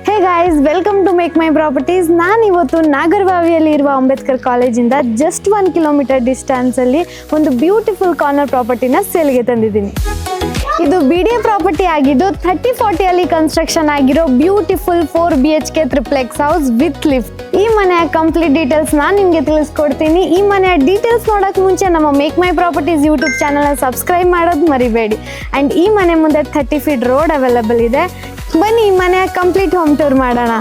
Hey guys, welcome to make my properties. ನಾನು ಇವತ್ತು ನಾಗರಬಾವಿಯಲ್ಲಿ ಇರುವ ಅಂಬೇಡ್ಕರ್ ಕಾಲೇಜಿಂದ ಜಸ್ಟ್ 1 ಕಿಲೋಮೀಟರ್ ಡಿಸ್ಟೆನ್ಸಲ್ಲಿ ಒಂದು ಬ್ಯೂಟಿಫುಲ್ ಕಾರ್ನರ್ ಪ್ರಾಪರ್ಟಿನ ಸೇಲ್ಗೆ ತಂದಿದ್ದೀನಿ. ಇದು BDA ಪ್ರಾಪರ್ಟಿ ಆಗಿದ್ದು 30-40 ಅಲ್ಲಿ ಕನ್ಸ್ಟ್ರಕ್ಷನ್ ಆಗಿರೋ beautiful 4 BHK triplex house with lift. ಈ ಮನೆಯ ಕಂಪ್ಲೀಟ್ ಡೀಟೇಲ್ಸ್ ನಾನು ನಿಮಗೆ ತಿಳಿಸ್ಕೊಡ್ತೀನಿ. ಈ ಮನೆಯ ಡೀಟೇಲ್ಸ್ ನೋಡೋಕೆ ಮುಂಚೆ ನಮ್ಮ ಮೇಕ್ ಮೈ ಪ್ರಾಪರ್ಟೀಸ್ ಯೂಟ್ಯೂಬ್ ಚಾನಲ್ನ ಸಬ್ಸ್ಕ್ರೈಬ್ ಮಾಡೋದು ಮರಿಬೇಡಿ. ಆ್ಯಂಡ್ ಈ ಮನೆ ಮುಂದೆ 30 ಫೀಟ್ ರೋಡ್ ಅವೈಲಬಲ್ ಇದೆ. ಬನ್ನಿ ಈ ಮನೆಯ ಕಂಪ್ಲೀಟ್ ಹೋಮ್ ಟೂರ್ ಮಾಡೋಣ.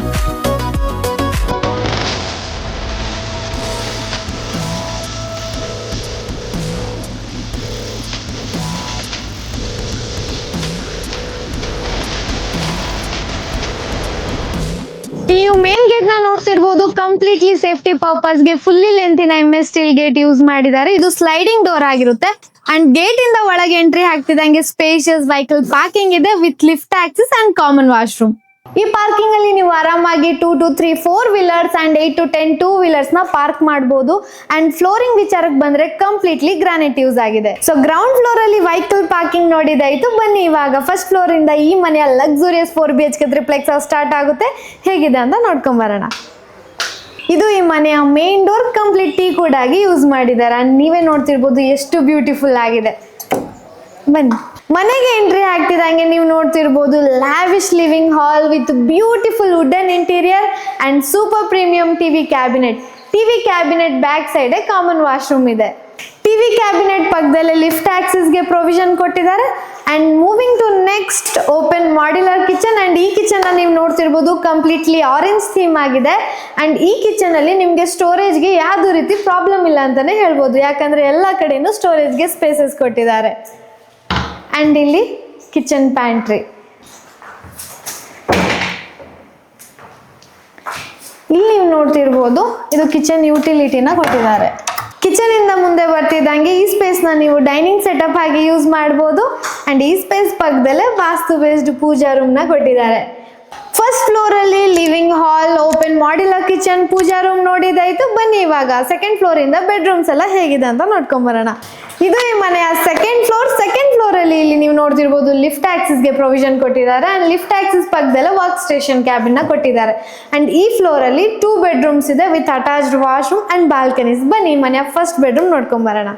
ನೀವು ಮೇನ್ ಗೇಟ್ ನ ನೋಡ್ತಿರ್ಬೋದು. ಕಂಪ್ಲೀಟ್ಲಿ ಸೇಫ್ಟಿ ಪರ್ಪಸ್ ಗೆ ಫುಲ್ಲಿ ಲೆಂತಿನ MS ಸ್ಟೀಲ್ ಗೇಟ್ ಯೂಸ್ ಮಾಡಿದ್ದಾರೆ. ಇದು ಸ್ಲೈಡಿಂಗ್ ಡೋರ್ ಆಗಿರುತ್ತೆ. ಅಂಡ್ ಗೇಟ್ ಇಂದ ಒಳಗೆ ಎಂಟ್ರಿ ಆಗ್ತಿದಂಗೆ ಸ್ಪೇಷಿಯಸ್ ವೆಹಿಕಲ್ ಪಾರ್ಕಿಂಗ್ ಇದೆ with lift access and common washroom. ಈ ಪಾರ್ಕಿಂಗ್ ಅಲ್ಲಿ ನೀವು ಆರಾಮಾಗಿ 2 to 3 4 wheelers and 8 to 10 2 wheelers ನ ಪಾರ್ಕ್ ಮಾಡಬಹುದು. ಅಂಡ್ ಫ್ಲೋರಿಂಗ್ ವಿಚಾರಕ್ಕೆ ಬಂದ್ರೆ ಕಂಪ್ಲೀಟ್ಲಿ ಗ್ರಾನೈಟ್ ಯೂಸ್ ಆಗಿದೆ. ಸೊ ಗ್ರೌಂಡ್ ಫ್ಲೋರ್ ಅಲ್ಲಿ ವೆಹಿಕಲ್ ಪಾರ್ಕಿಂಗ್ ನೋಡಿದಾಯ್ತು. ಬನ್ನಿ ಇವಾಗ ಫಸ್ಟ್ ಫ್ಲೋರ್ ಇಂದ ಈ ಮನೆಯ ಲಕ್ಸುರಿಯಸ್ 4 BHK ಟ್ರಿಪ್ಲೆಕ್ಸ್ ಸ್ಟಾರ್ಟ್ ಆಗುತ್ತೆ. ಹೇಗಿದೆ ಅಂತ ನೋಡ್ಕೊಂಡ್ ಬರೋಣ. ಇದು ಈ ಮನೆಯ ಮೇನ್ ಡೋರ್ ಕಂಪ್ಲೀಟ್ ಟೀ ಕೂಡ ಆಗಿ ಯೂಸ್ ಮಾಡಿದ್ದಾರೆ. ಅಂಡ್ ನೀವೇ ನೋಡ್ತಿರ್ಬೋದು ಎಷ್ಟು ಬ್ಯೂಟಿಫುಲ್ ಆಗಿದೆ. ಬನ್ನಿ ಮನೆಗೆ ಎಂಟ್ರಿ ಆಗ್ತಿದಂಗೆ ನೀವು ನೋಡ್ತಿರ್ಬೋದು lavish living hall with beautiful wooden interior and super premium TV cabinet back side common washroom ಇದೆ. ಟಿವಿ ಕ್ಯಾಬಿನೆಟ್ ಪಕ್ಕದಲ್ಲಿ ಲಿಫ್ಟ್ ಆಕ್ಸೆಸ್ಗೆ ಪ್ರೊವಿಷನ್ ಕೊಟ್ಟಿದ್ದಾರೆ. And moving to next open modular kitchen. And ಈ ಕಿಚನ್ ನೀವು ನೋಡ್ತಿರ್ಬೋದು ಕಂಪ್ಲೀಟ್ಲಿ ಆರೆಂಜ್ ಥೀಮ್ ಆಗಿದೆ. And ಈ kitchen ಅಲ್ಲಿ ನಿಮಗೆ ಸ್ಟೋರೇಜ್ಗೆ ಯಾವುದೇ ರೀತಿ ಪ್ರಾಬ್ಲಮ್ ಇಲ್ಲ ಅಂತಾನೆ ಹೇಳ್ಬೋದು, ಯಾಕಂದ್ರೆ ಎಲ್ಲ ಕಡೆನೂ ಸ್ಟೋರೇಜ್ಗೆ ಸ್ಪೇಸಸ್ ಕೊಟ್ಟಿದ್ದಾರೆ. ಅಂಡ್ ಇಲ್ಲಿ ಕಿಚನ್ ಪ್ಯಾಂಟ್ರಿ. ಇಲ್ಲಿ ನೀವು ನೋಡ್ತಿರ್ಬೋದು ಇದು ಕಿಚನ್ ಯುಟಿಲಿಟಿನ ಕೊಟ್ಟಿದ್ದಾರೆ. ಕಿಚನ್ ಇಂದ ಮುಂದೆ ಬರ್ತಿದ್ದಂಗೆ ಈ ಸ್ಪೇಸ್ ನ ನೀವು ಡೈನಿಂಗ್ ಸೆಟಪ್ ಆಗಿ ಯೂಸ್ ಮಾಡಬಹುದು. ಅಂಡ್ ಈ ಸ್ಪೇಸ್ ಪಕ್ಕದಲ್ಲೇ ವಾಸ್ತು ಬೇಸ್ಡ್ ಪೂಜಾ ರೂಮ್ ನ ಕೊಟ್ಟಿದ್ದಾರೆ. ಫಸ್ಟ್ ಫ್ಲೋರ್ ಅಲ್ಲಿ living hall, open modular kitchen, puja room ನೋಡಿದಾಯ್ತು. ಬನ್ನಿ ಇವಾಗ ಸೆಕೆಂಡ್ ಫ್ಲೋರ್ ಇಂದ ಬೆಡ್ರೂಮ್ಸ್ ಎಲ್ಲ ಹೇಗಿದೆ ಅಂತ ನೋಡ್ಕೊಂಡ್ ಬರೋಣ. ಇದು ಈ ಮನೆಯ ಸೆಕೆಂಡ್ ಫ್ಲೋರ್ ಅಲ್ಲಿ ಇಲ್ಲಿ ನೀವು ನೋಡ್ತಿರ್ಬೋದು ಲಿಫ್ಟ್ ಆಕ್ಸೆಸ್ ಗೆ ಪ್ರೊವಿಷನ್ ಕೊಟ್ಟಿದ್ದಾರೆ. ಅಂಡ್ ಲಿಫ್ಟ್ ಆಕ್ಸೆಸ್ ಪಕ್ಕದಲ್ಲೇ ವರ್ಕ್ ಸ್ಟೇಷನ್ ಕ್ಯಾಬಿನ್ ನ ಕೊಟ್ಟಿದ್ದಾರೆ. ಅಂಡ್ ಈ ಫ್ಲೋರ್ ಅಲ್ಲಿ 2 ಬೆಡ್ರೂಮ್ಸ್ ಇದೆ ವಿತ್ ಅಟ್ಯಾಚ್ಡ್ ವಾಶ್ರೂಮ್ ಅಂಡ್ ಬಾಲ್ಕನೀಸ್. ಬನ್ನಿ ಈ ಮನೆಯ ಫಸ್ಟ್ ಬೆಡ್ರೂಮ್ ನೋಡ್ಕೊಂಡ್ ಬರೋಣ.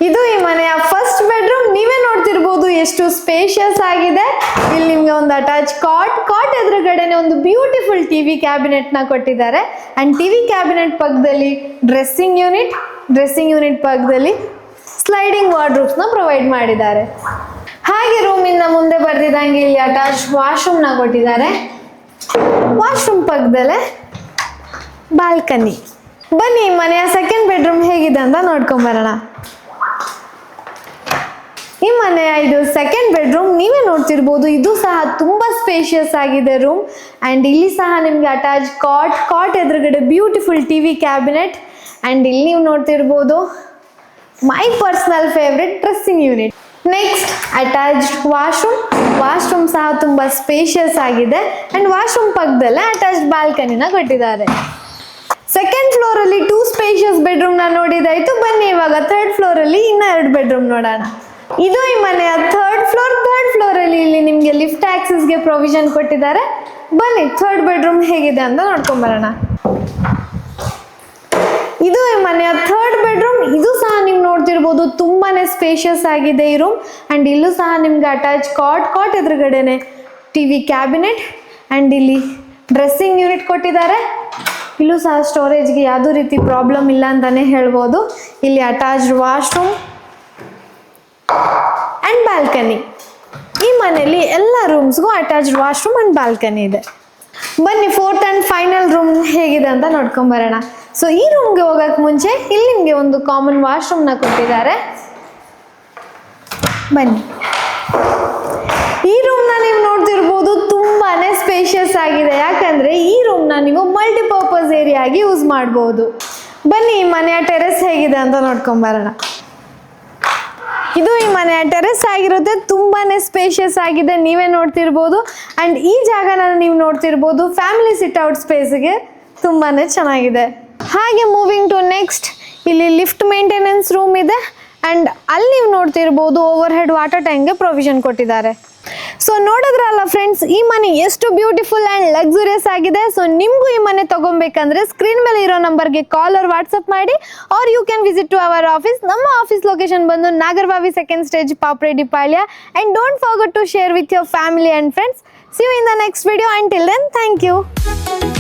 ಇದು ಈ ಮನೆಯ ಫಸ್ಟ್ ಬೆಡ್ರೂಮ್. ನೀವೇ ನೋಡ್ತಿರ್ಬೋದು ಎಷ್ಟು ಸ್ಪೇಷಿಯಸ್ ಆಗಿದೆ. ಇಲ್ಲಿ ನಿಮ್ಗೆ ಒಂದು ಅಟ್ಯಾಚ್ ಕಾಟ್ ಎದುರುಗಡೆನೆ ಒಂದು ಬ್ಯೂಟಿಫುಲ್ ಟಿವಿ ಕ್ಯಾಬಿನೆಟ್ ನ ಕೊಟ್ಟಿದ್ದಾರೆ. ಅಂಡ್ ಟಿವಿ ಕ್ಯಾಬಿನೆಟ್ ಪಕ್ಕದಲ್ಲಿ ಡ್ರೆಸ್ಸಿಂಗ್ ಯೂನಿಟ್ ಪಕ್ಕದಲ್ಲಿ ಸ್ಲೈಡಿಂಗ್ ವಾರ್ಡ್ರೋಬ್ಸ್ ನ ಪ್ರೊವೈಡ್ ಮಾಡಿದ್ದಾರೆ. ಹಾಗೆ ರೂಮಿಂದ ಮುಂದೆ ಬರ್ತಿದ್ದಂಗೆ ಇಲ್ಲಿ ಅಟ್ಯಾಚ್ ವಾಶ್ರೂಮ್ ನ ಕೊಟ್ಟಿದ್ದಾರೆ. ವಾಶ್ರೂಮ್ ಪಕ್ಕದಲ್ಲೇ ಬಾಲ್ಕನಿ. ಬನ್ನಿ ಈ ಮನೆಯ ಸೆಕೆಂಡ್ ಬೆಡ್ರೂಮ್ ಹೇಗಿದೆ ಅಂತ ನೋಡ್ಕೊಂಡ್ ಬರೋಣ. ಈ ಮನೆಯ ಇದು ಸೆಕೆಂಡ್ ಬೆಡ್ರೂಮ್. ನೀವೇ ನೋಡ್ತಿರ್ಬೋದು ಇದು ಸಹ ತುಂಬಾ ಸ್ಪೇಷಿಯಸ್ ಆಗಿದೆ ರೂಮ್. ಅಂಡ್ ಇಲ್ಲಿ ಸಹ ನಿಮ್ಗೆ ಅಟ್ಯಾಚ್ ಕಾಟ್ ಎದುರುಗಡೆ ಬ್ಯೂಟಿಫುಲ್ ಟಿವಿ ಕ್ಯಾಬಿನೆಟ್. ಅಂಡ್ ಇಲ್ಲಿ ನೀವು ನೋಡ್ತಿರ್ಬೋದು my personal favourite dressing unit. Next attached washroom ಸಹ ತುಂಬಾ ಸ್ಪೇಷಿಯಸ್ ಆಗಿದೆ. ಅಂಡ್ ವಾಶ್ರೂಮ್ ಪಕ್ಕದಲ್ಲೇ ಅಟ್ಯಾಚ್ಡ್ ಬಾಲ್ಕನಿನ ಕೊಟ್ಟಿದ್ದಾರೆ. ಸೆಕೆಂಡ್ ಫ್ಲೋರ್ ಅಲ್ಲಿ 2 ಸ್ಪೇಷಿಯಸ್ ಬೆಡ್ರೂಮ್ ನ ನೋಡಿದಾಯ್ತು. ಬನ್ನಿ ಇವಾಗ ಥರ್ಡ್ ಫ್ಲೋರ್ ಅಲ್ಲಿ ಇನ್ನ 2 ಬೆಡ್ರೂಮ್ ನೋಡೋಣ. ಇದು ಈ ಮನೆಯ ಥರ್ಡ್ ಫ್ಲೋರ್ ಅಲ್ಲಿ ಇಲ್ಲಿ ನಿಮ್ಗೆ ಲಿಫ್ಟ್ ಆಕ್ಸೆಸ್ ಗೆ ಪ್ರೊವಿಷನ್ ಕೊಟ್ಟಿದ್ದಾರೆ. ಬನ್ನಿ ಥರ್ಡ್ ಬೆಡ್ರೂಮ್ ಹೇಗಿದೆ ಅಂತ ನೋಡ್ಕೊಂಡ್ ಬರೋಣ. ಇದು ಈ ಮನೆಯ ಥರ್ಡ್ ಬೆಡ್ರೂಮ್. ಇದು ಸಹ ನೀವು ನೋಡ್ತಿರ್ಬೋದು ತುಂಬಾನೇ ಸ್ಪೇಷಿಯಸ್ ಆಗಿದೆ ಈ ರೂಮ್. ಅಂಡ್ ಇಲ್ಲೂ ಸಹ ನಿಮ್ಗೆ ಅಟ್ಯಾಚ್ ಕಾಟ್ ಎದುರುಗಡೆನೆ ಟಿವಿ ಕ್ಯಾಬಿನೆಟ್ ಅಂಡ್ ಇಲ್ಲಿ ಡ್ರೆಸ್ಸಿಂಗ್ ಯೂನಿಟ್ ಕೊಟ್ಟಿದ್ದಾರೆ. ಇಲ್ಲೂ ಸಹ ಸ್ಟೋರೇಜ್ಗೆ ಯಾವುದೇ ರೀತಿ ಪ್ರಾಬ್ಲಮ್ ಇಲ್ಲ ಅಂತಾನೆ ಹೇಳ್ಬೋದು. ಇಲ್ಲಿ ಅಟ್ಯಾಚ್ಡ್ ವಾಶ್ರೂಮ್ ಅಂಡ್ ಬಾಲ್ಕನಿ. ಈ ಮನೆಯಲ್ಲಿ ಎಲ್ಲ ರೂಮ್ಸ್ಗೂ ಅಟ್ಯಾಚ್ಡ್ ವಾಶ್ರೂಮ್ ಅಂಡ್ ಬಾಲ್ಕನಿ ಇದೆ. ಬನ್ನಿ ಫೋರ್ತ್ ಅಂಡ್ ಫೈನಲ್ ರೂಮ್ ಹೇಗಿದೆ ಅಂತ ನೋಡ್ಕೊಂಡ್ ಬರೋಣ. ಸೊ ಈ ರೂಮ್ಗೆ ಹೋಗಕ್ಕೆ ಮುಂಚೆ ಇಲ್ಲಿ ನಿಮಗೆ ಒಂದು ಕಾಮನ್ ವಾಶ್ರೂಮ್ ನ ಕೊಟ್ಟಿದ್ದಾರೆ. ಬನ್ನಿ ಈ ರೂಮ್ ನ ನೀವು ನೋಡ್ತಿರ್ಬೋದು ತುಂಬಾನೇ ಸ್ಪೇಷಿಯಸ್ ಆಗಿದೆ, ಯಾಕಂದ್ರೆ ಈ ರೂಮ್ ನ ನೀವು ಮಲ್ಟಿಪರ್ಪಸ್ ಏರಿಯಾ ಆಗಿ ಯೂಸ್ ಮಾಡಬಹುದು. ಬನ್ನಿ ಈ ಮನೆಯ ಟೆರೆಸ್ ಹೇಗಿದೆ ಅಂತ ನೋಡ್ಕೊಂಡ್ ಬರೋಣ. ಇದು ಈ ಮನೆಯ ಟೆರೆಸ್ ಆಗಿರುತ್ತೆ. ತುಂಬಾನೇ ಸ್ಪೇಷಿಯಸ್ ಆಗಿದೆ, ನೀವೇ ನೋಡ್ತಿರ್ಬೋದು. ಅಂಡ್ ಈ ಜಾಗನ ನೀವು ನೋಡ್ತಿರ್ಬೋದು ಫ್ಯಾಮಿಲಿ ಸಿಟ್ ಔಟ್ ಸ್ಪೇಸ್ಗೆ ತುಂಬಾನೇ ಚೆನ್ನಾಗಿದೆ. ಹಾಗೆ ಮೂವಿಂಗ್ ಟು ನೆಕ್ಸ್ಟ್ ಇಲ್ಲಿ ಲಿಫ್ಟ್ ಮೇಂಟೆನೆನ್ಸ್ ರೂಮ್ ಇದೆ. ಅಂಡ್ ಅಲ್ಲಿ ನೀವು ನೋಡ್ತಿರ್ಬೋದು ಓವರ್ ಹೆಡ್ ವಾಟರ್ ಟ್ಯಾಂಕ್ಗೆ ಪ್ರೊವಿಷನ್ ಕೊಟ್ಟಿದ್ದಾರೆ. ಸೊ ನೋಡಿದ್ರಲ್ಲ ಫ್ರೆಂಡ್ಸ್, ಈ ಮನೆ ಎಷ್ಟು ಬ್ಯೂಟಿಫುಲ್ ಆ್ಯಂಡ್ ಲಕ್ಸುರಿಯಸ್ ಆಗಿದೆ. ಸೊ ನಿಮಗೂ ಈ ಮನೆ ತಗೊಬೇಕಂದ್ರೆ ಸ್ಕ್ರೀನ್ ಮೇಲೆ ಇರೋ ನಂಬರ್ಗೆ ಕಾಲ್ ಆರ್ ವಾಟ್ಸಪ್ ಮಾಡಿ, or you can visit to our office. ನಮ್ಮ ಆಫೀಸ್ ಲೊಕೇಶನ್ ಬಂದು Nagarbhavi second stage, Papreddypalya. And don't forget to share with your family and friends. See you in the next video. Until then, thank you.